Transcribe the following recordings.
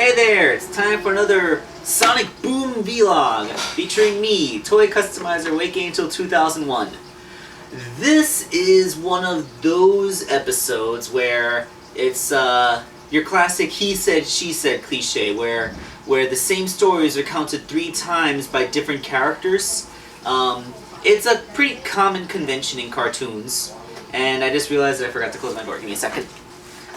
Hey there, it's time for another Sonic Boom Vlog featuring me, Toy Customizer Wake Angel 2001. This is one of those episodes where it's your classic he said, she said cliche, where the same stories are counted 3 times by different characters. It's a pretty common convention in cartoons, and I just realized that I forgot to close my door. Give me a second.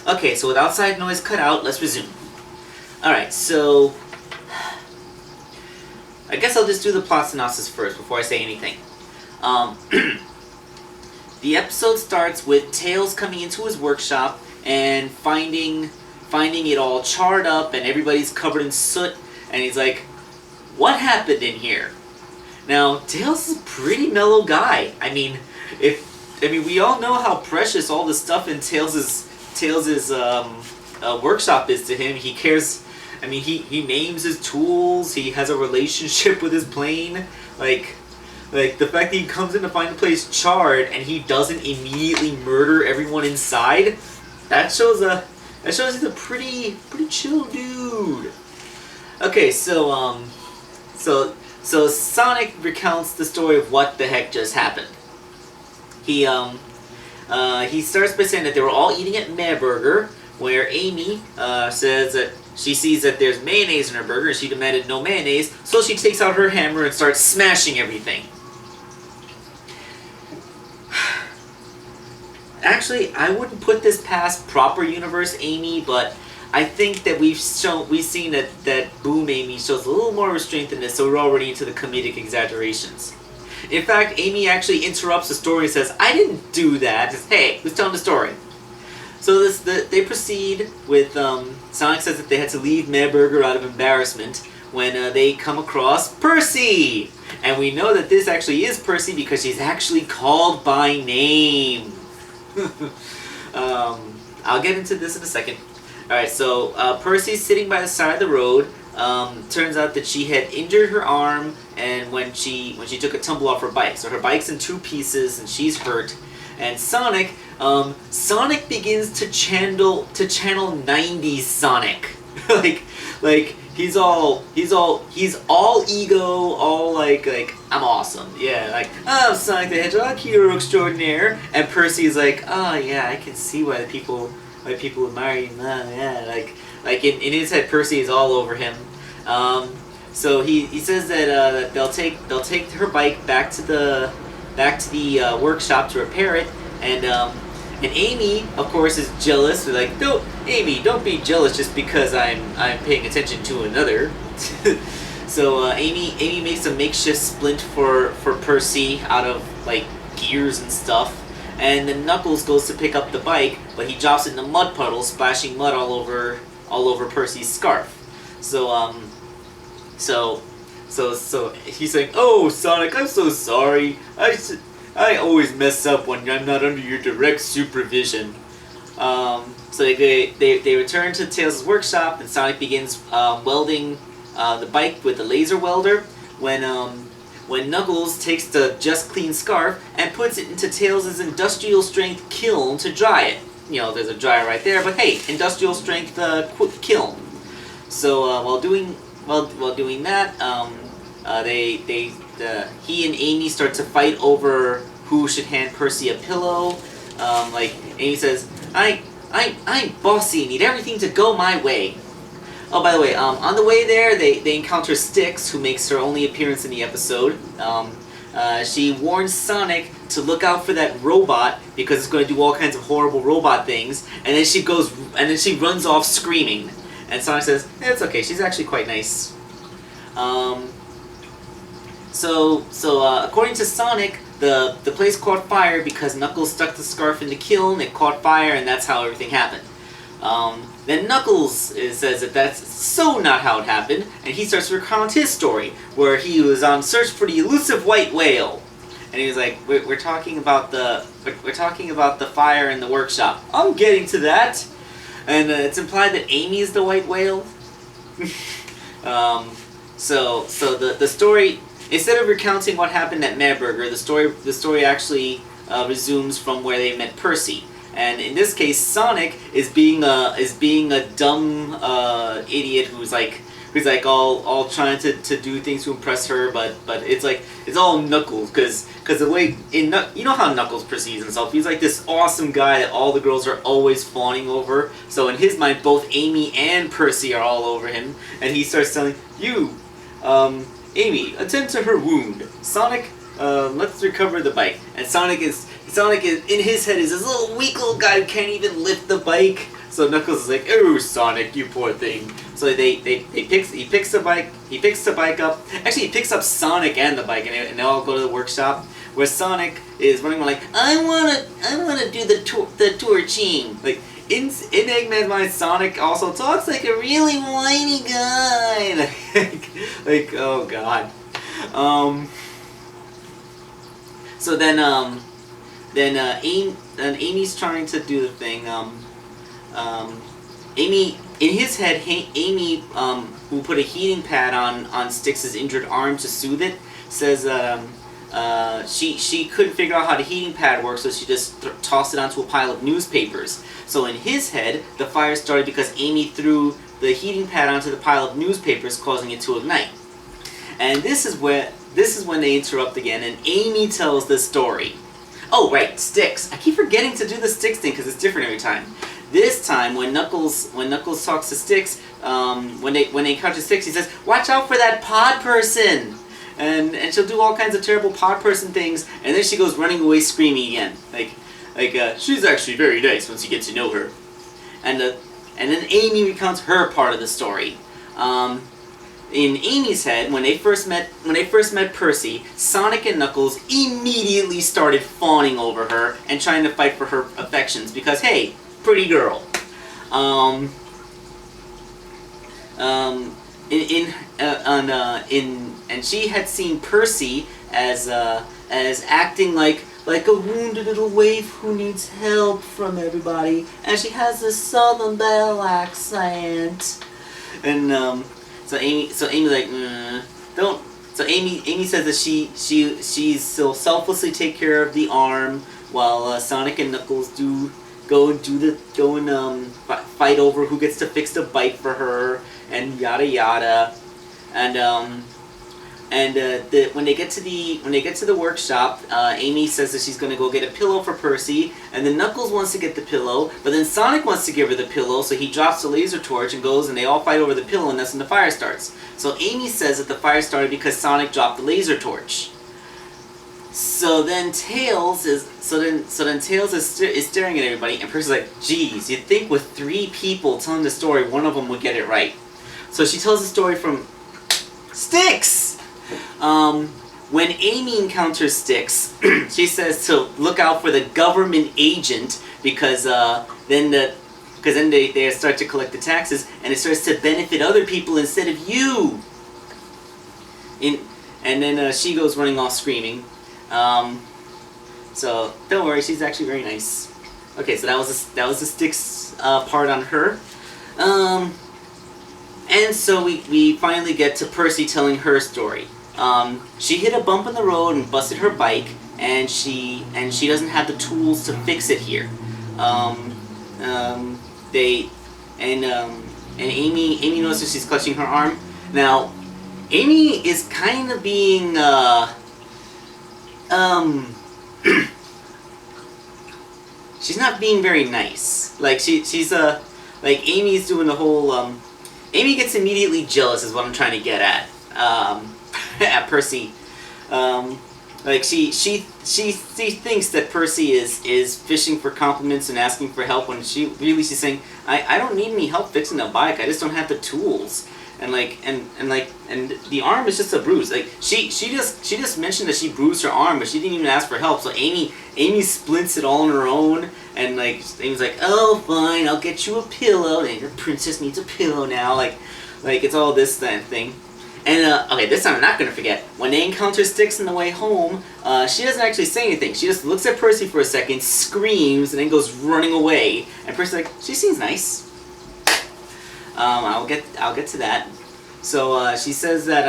Okay, so with outside noise cut out, let's resume. Alright, so I guess I'll just do the plot synopsis first before I say anything. The episode starts with Tails coming into his workshop and finding it all charred up and everybody's covered in soot, and he's like, what happened in here? Now, Tails is a pretty mellow guy. I mean, we all know how precious all the stuff in Tails' workshop is to him. He cares. I mean, he names his tools. He has a relationship with his plane. Like the fact that he comes in to find the place charred and he doesn't immediately murder everyone inside. That shows he's a pretty chill dude. Okay, so Sonic recounts the story of what the heck just happened. He starts by saying that they were all eating at Meh Burger, where Amy says that she sees that there's mayonnaise in her burger and she demanded no mayonnaise, so she takes out her hammer and starts smashing everything. Actually, I wouldn't put this past proper universe Amy, but I think that we've seen that Boom Amy shows a little more restraint than this, so we're already into the comedic exaggerations. In fact, Amy actually interrupts the story and says, I didn't do that. Just, hey, who's telling the story? So they proceed with, Sonic says that they had to leave Meh Burger out of embarrassment when they come across Perci! And we know that this actually is Perci because she's actually called by name. I'll get into this in a second. Alright, so Perci's sitting by the side of the road. Turns out that she had injured her arm and when she took a tumble off her bike. So her bike's in 2 pieces and she's hurt. And Sonic begins to channel 90s Sonic. like he's all ego, all like I'm awesome. Yeah, like I'm Sonic the Hedgehog, hero extraordinaire. And Percy's like, oh yeah, I can see why people admire you. Yeah, like in his head, Perci is all over him. So he says that they'll take her bike back to the workshop to repair it, and Amy, of course, is jealous. We're like, no, Amy, don't be jealous just because I'm paying attention to another. So Amy makes a makeshift splint for Perci out of like gears and stuff, and then Knuckles goes to pick up the bike, but he drops it in a mud puddle, splashing mud all over Percy's scarf. So he's saying, "Oh, Sonic, I'm so sorry. I always mess up when I'm not under your direct supervision." So they return to Tails' workshop, and Sonic begins welding the bike with a laser welder. When Knuckles takes the just clean scarf and puts it into Tails' industrial strength kiln to dry it. You know, there's a dryer right there, but hey, industrial strength kiln. So while doing that, he and Amy start to fight over who should hand Perci a pillow. Like Amy says, I'm bossy, need everything to go my way. Oh, by the way, on the way there, they encounter Styx, who makes her only appearance in the episode. She warns Sonic to look out for that robot because it's going to do all kinds of horrible robot things, and then she runs off screaming. And Sonic says, it's okay, she's actually quite nice. So according to Sonic, the place caught fire because Knuckles stuck the scarf in the kiln, it caught fire, and that's how everything happened. Then Knuckles says that that's so not how it happened, and he starts to recount his story, where he was on search for the elusive white whale. And he was like, we're talking about the fire in the workshop. I'm getting to that. And it's implied that Amy is the white whale. So the story, instead of recounting what happened at Meh Burger, the story actually resumes from where they met Perci. And in this case, Sonic is being a dumb idiot who's like all trying to do things to impress her, but it's all Knuckles because the way you know how Knuckles perceives himself. He's like this awesome guy that all the girls are always fawning over. So in his mind, both Amy and Percy are all over him, and he starts telling you, Amy, attend to her wound. Sonic, let's recover the bike. And Sonic is in his head is this little weak little guy who can't even lift the bike. So Knuckles is like, "Oh, Sonic, you poor thing." So he picks the bike up. Actually, he picks up Sonic and the bike, and they all go to the workshop where Sonic is running around like, "I wanna do the torching." Like in Eggman's mind, Sonic also talks like a really whiny guy. like oh god. So then Amy's trying to do the thing. Amy, in his head, Amy, who put a heating pad on Styx's injured arm to soothe it, says she couldn't figure out how the heating pad works, so she just tossed it onto a pile of newspapers. So in his head, the fire started because Amy threw the heating pad onto the pile of newspapers, causing it to ignite. And this is when they interrupt again, and Amy tells the story. Oh right, Styx. I keep forgetting to do the Styx thing because it's different every time. This time, when Knuckles talks to Styx, when they encounter Styx, he says, "Watch out for that pod person," and she'll do all kinds of terrible pod person things, and then she goes running away screaming again, like she's actually very nice once you get to know her, and then Amy recounts her part of the story. In Amy's head, when they first met Percy, Sonic and Knuckles immediately started fawning over her and trying to fight for her affections because, hey, pretty girl. And she had seen Percy as acting like a wounded little waif who needs help from everybody, and she has this Southern Belle accent, and So Amy's like, don't. So Amy says that she'll selflessly take care of the arm while Sonic and Knuckles go and fight over who gets to fix the bike for her and yada yada, when they get to the workshop, Amy says that she's gonna go get a pillow for Percy, and then Knuckles wants to get the pillow, but then Sonic wants to give her the pillow, so he drops the laser torch and goes, and they all fight over the pillow, and that's when the fire starts. So Amy says that the fire started because Sonic dropped the laser torch. So then Tails is staring at everybody, and Percy's like, "Geez, you'd think with 3 people telling the story, one of them would get it right." So she tells the story from Styx. When Amy encounters Styx, she says to look out for the government agent because then they start to collect the taxes and it starts to benefit other people instead of you. And then she goes running off screaming. So don't worry, she's actually very nice. Okay, so that was the Styx part on her. And so we finally get to Percy telling her story. She hit a bump in the road and busted her bike, and she doesn't have the tools to fix it here. Amy notices she's clutching her arm. Now, Amy is kind of being she's not being very nice. Like she's like Amy's doing the whole Amy gets immediately jealous is what I'm trying to get at at Percy. Like she thinks that Percy is fishing for compliments and asking for help when she's saying I don't need any help fixing the bike. I just don't have the tools. And the arm is just a bruise. Like she just mentioned that she bruised her arm, but she didn't even ask for help. So Amy splints it all on her own, and like Amy's like, "Oh, fine, I'll get you a pillow." And your princess needs a pillow now. Like it's all this thing. And okay, this time I'm not gonna forget. When they encounter Styx on the way home, she doesn't actually say anything. She just looks at Percy for a second, screams, and then goes running away. And Percy's like, "She seems nice." I'll get to that. So she says that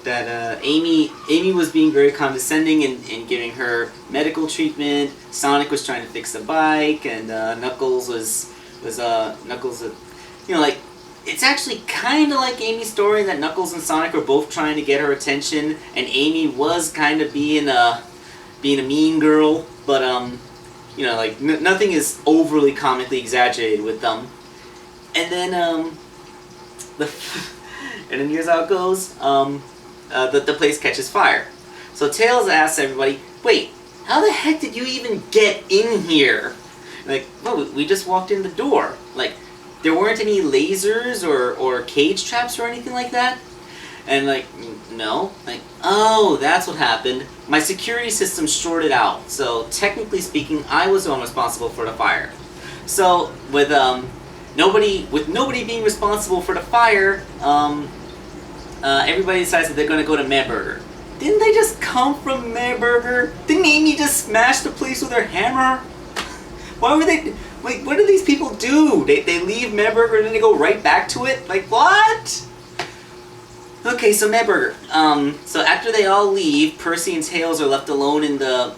Amy was being very condescending and giving her medical treatment. Sonic was trying to fix the bike, and Knuckles was Knuckles. Like, it's actually kind of like Amy's story that Knuckles and Sonic were both trying to get her attention, and Amy was kind of being a mean girl, but like nothing is overly comically exaggerated with them. And then and then here's how it goes. The place catches fire. So Tails asks everybody, "Wait, how the heck did you even get in here?" Like, well, we just walked in the door. Like, there weren't any lasers or cage traps or anything like that? And like, no. Like, oh, that's what happened. My security system shorted out. So technically speaking, I was the one responsible for the fire. So with nobody being responsible for the fire, everybody decides that they're going to go to Madburger. Didn't they just come from Madburger? Didn't Amy just smash the place with her hammer? Why were they... Like, what do these people do? They leave Madburger and then they go right back to it? Like, what? Okay, so Madburger. So after they all leave, Percy and Tails are left alone in the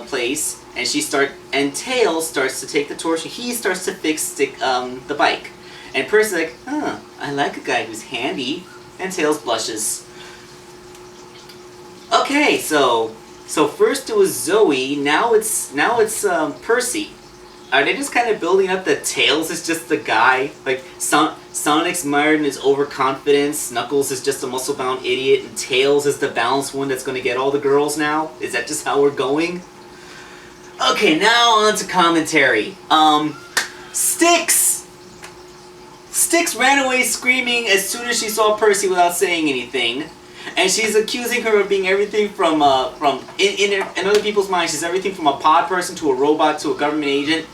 place, and Tails starts to take the torch. He starts to fix the bike, and Percy's like, I like a guy who's handy, and Tails blushes. Okay, so first it was Zoe, now it's Percy. Are they just kind of building up that Tails is just the guy? Like, Sonic's mired in his overconfidence, Knuckles is just a muscle-bound idiot, and Tails is the balanced one that's going to get all the girls now? Is that just how we're going? Okay, now on to commentary. Styx! Styx ran away screaming as soon as she saw Percy without saying anything. And she's accusing her of being everything from in other people's minds, she's everything from a pod person to a robot to a government agent.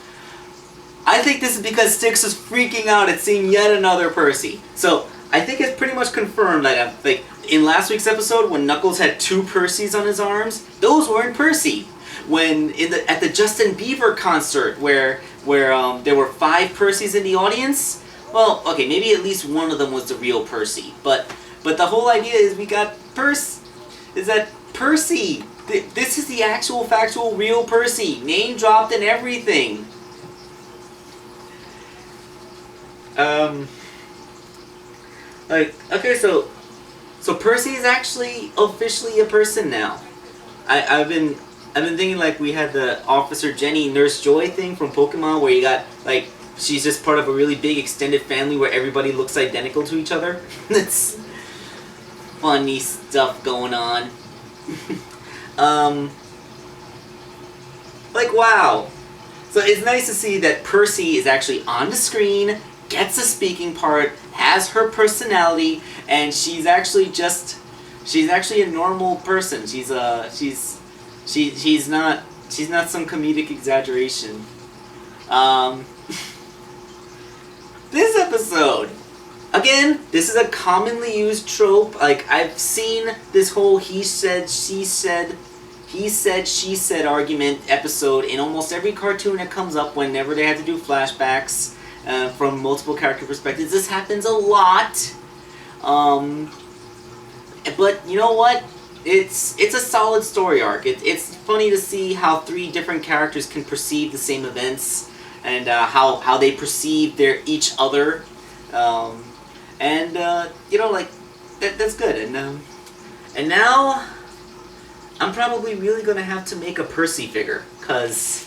I think this is because Styx is freaking out at seeing yet another Percy. So I think it's pretty much confirmed that like in last week's episode when Knuckles had 2 Percys on his arms, those weren't Percy. When at the Justin Beaver concert where there were 5 Percys in the audience, well, okay, maybe at least one of them was the real Percy, but the whole idea is that Percy, this is the actual, factual, real Percy, name dropped and everything. Like, okay, so Percy is actually officially a person now. I've been thinking like we had the Officer Jenny Nurse Joy thing from Pokemon where you got like she's just part of a really big extended family where everybody looks identical to each other. That's funny stuff going on. Like, wow. So it's nice to see that Percy is actually on the screen, gets a speaking part, has her personality, and she's actually a normal person. She's not some comedic exaggeration. This episode, again, this is a commonly used trope. Like, I've seen this whole he said, she said argument episode in almost every cartoon that comes up whenever they have to do flashbacks from multiple character perspectives. This happens a lot. But you know what? It's a solid story arc. It's funny to see how 3 different characters can perceive the same events and how they perceive each other. Like that's good. And now I'm probably really gonna have to make a Percy figure, cause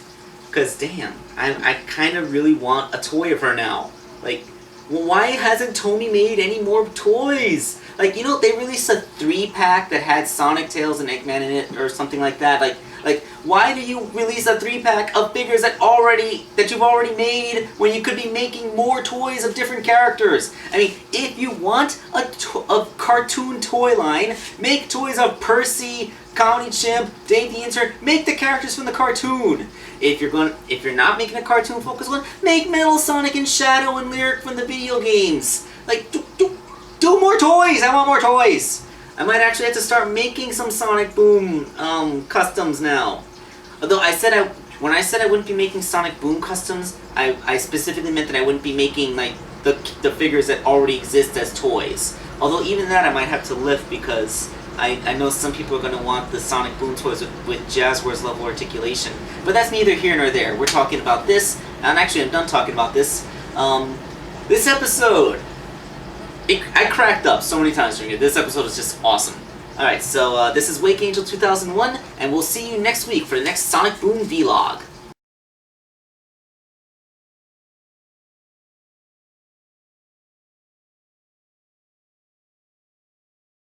damn, I kind of really want a toy of her now. Like, why hasn't Tomy made any more toys? Like, they released a 3-pack that had Sonic, Tails, and Eggman in it, or something like that. Like, why do you release a 3-pack of figures that you've already made when you could be making more toys of different characters? I mean, if you want a cartoon toy line, make toys of Percy, Comedy Chimp, Dave the Intern. Make the characters from the cartoon. If you're not making a cartoon focused one, make Metal Sonic and Shadow and Lyric from the video games. Like, do more toys! I want more toys! I might actually have to start making some Sonic Boom customs now. Although when I said I wouldn't be making Sonic Boom customs, I specifically meant that I wouldn't be making like the figures that already exist as toys. Although even that I might have to lift because I know some people are going to want the Sonic Boom toys with Jazzwares level articulation, but that's neither here nor there. We're talking about this, and actually I'm done talking about this. This episode, I cracked up so many times during it. This episode is just awesome. Alright, so this is Wake Angel 2001, and we'll see you next week for the next Sonic Boom vlog.